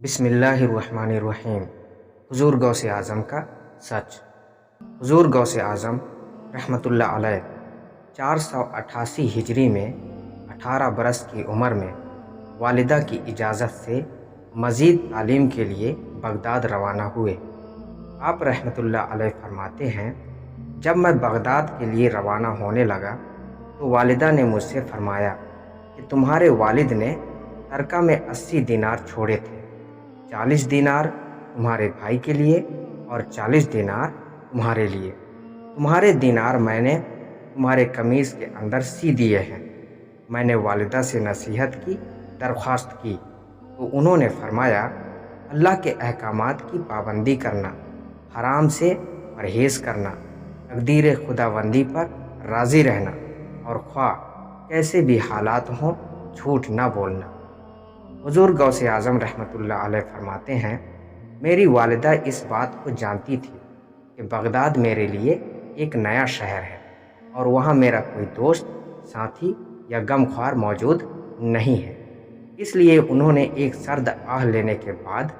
بسم اللہ الرحمن الرحیم۔ حضور غوث اعظم کا سچ۔ حضور غوث اعظم رحمۃ اللہ علیہ 488 ہجری میں 18 برس کی عمر میں والدہ کی اجازت سے مزید تعلیم کے لیے بغداد روانہ ہوئے۔ آپ رحمۃ اللہ علیہ فرماتے ہیں، جب میں بغداد کے لیے روانہ ہونے لگا تو والدہ نے مجھ سے فرمایا کہ تمہارے والد نے ترکہ میں 80 دینار چھوڑے تھے، 40 دینار تمہارے بھائی کے لیے اور 40 دینار تمہارے لیے۔ تمہارے دینار میں نے تمہارے قمیص کے اندر سی دیے ہیں۔ میں نے والدہ سے نصیحت کی، درخواست کی تو انہوں نے فرمایا، اللہ کے احکامات کی پابندی کرنا، حرام سے پرہیز کرنا، تقدیر خداوندی پر راضی رہنا اور خواہ کیسے بھی حالات ہوں جھوٹ نہ بولنا۔ حضور غوث اعظم رحمۃ اللہ علیہ فرماتے ہیں، میری والدہ اس بات کو جانتی تھی کہ بغداد میرے لیے ایک نیا شہر ہے اور وہاں میرا کوئی دوست، ساتھی یا غمخوار موجود نہیں ہے۔ اس لیے انہوں نے ایک سرد آہ لینے کے بعد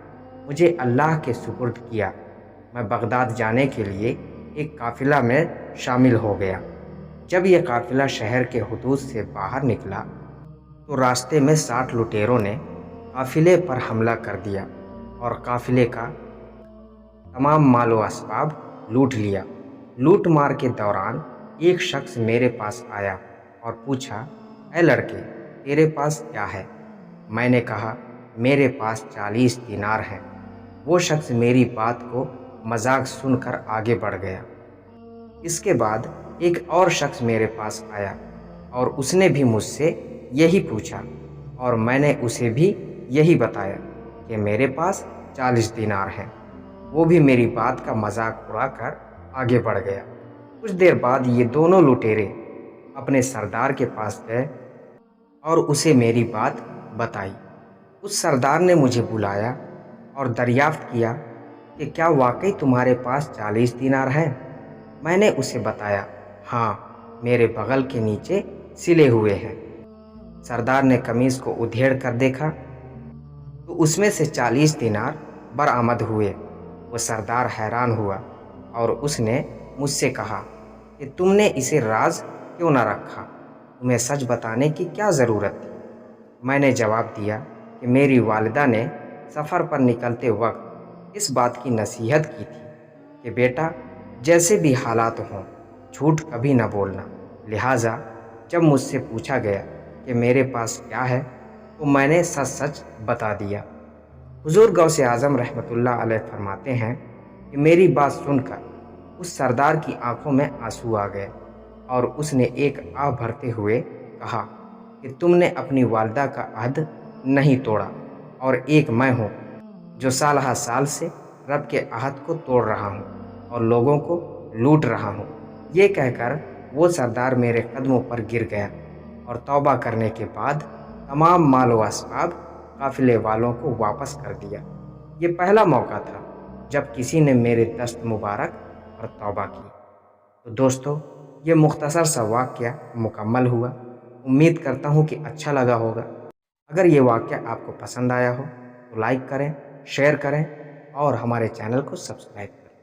مجھے اللہ کے سپرد کیا۔ میں بغداد جانے کے لیے ایک قافلہ میں شامل ہو گیا۔ جب یہ قافلہ شہر کے حدود سے باہر نکلا تو راستے میں 60 لٹیروں نے قافلے پر حملہ کر دیا اور قافلے کا تمام مال و اسباب لوٹ لیا۔ لوٹ مار کے دوران ایک شخص میرے پاس آیا اور پوچھا، اے لڑکے، تیرے پاس کیا ہے؟ میں نے کہا، میرے پاس 40 دینار ہیں۔ وہ شخص میری بات کو مذاق سن کر آگے بڑھ گیا۔ اس کے بعد ایک اور شخص میرے پاس آیا اور اس نے بھی مجھ سے یہی پوچھا اور میں نے اسے بھی یہی بتایا کہ میرے پاس 40 دینار ہیں۔ وہ بھی میری بات کا مذاق اڑا کر آگے بڑھ گیا۔ کچھ دیر بعد یہ دونوں لٹیرے اپنے سردار کے پاس گئے اور اسے میری بات بتائی۔ اس سردار نے مجھے بلایا اور دریافت کیا کہ کیا واقعی تمہارے پاس 40 دینار ہیں؟ میں نے اسے بتایا، ہاں، میرے بغل کے نیچے سلے ہوئے ہیں۔ سردار نے قمیص کو ادھیڑ کر دیکھا تو اس میں سے 40 دینار برآمد ہوئے۔ وہ سردار حیران ہوا اور اس نے مجھ سے کہا کہ تم نے اسے راز کیوں نہ رکھا؟ تمہیں سچ بتانے کی کیا ضرورت تھی؟ میں نے جواب دیا کہ میری والدہ نے سفر پر نکلتے وقت اس بات کی نصیحت کی تھی کہ بیٹا، جیسے بھی حالات ہوں جھوٹ کبھی نہ بولنا۔ لہٰذا جب مجھ سے پوچھا گیا کہ میرے پاس کیا ہے تو میں نے سچ سچ بتا دیا۔ حضور غوث اعظم رحمۃ اللہ علیہ فرماتے ہیں کہ میری بات سن کر اس سردار کی آنکھوں میں آنسو آ گئے اور اس نے ایک آہ بھرتے ہوئے کہا کہ تم نے اپنی والدہ کا عہد نہیں توڑا اور ایک میں ہوں جو سالہ سال سے رب کے عہد کو توڑ رہا ہوں اور لوگوں کو لوٹ رہا ہوں۔ یہ کہہ کر وہ سردار میرے قدموں پر گر گیا اور توبہ کرنے کے بعد تمام مال و اسباب قافلے والوں کو واپس کر دیا۔ یہ پہلا موقع تھا جب کسی نے میرے دست مبارک پر توبہ کی۔ تو دوستو، یہ مختصر سا واقعہ مکمل ہوا۔ امید کرتا ہوں کہ اچھا لگا ہوگا۔ اگر یہ واقعہ آپ کو پسند آیا ہو تو لائک کریں، شیئر کریں اور ہمارے چینل کو سبسکرائب کریں۔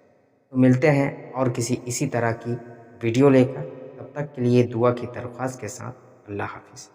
تو ملتے ہیں اور کسی اسی طرح کی ویڈیو لے کر، تب تک کے لیے دعا کی درخواست کے ساتھ اللہ حافظ۔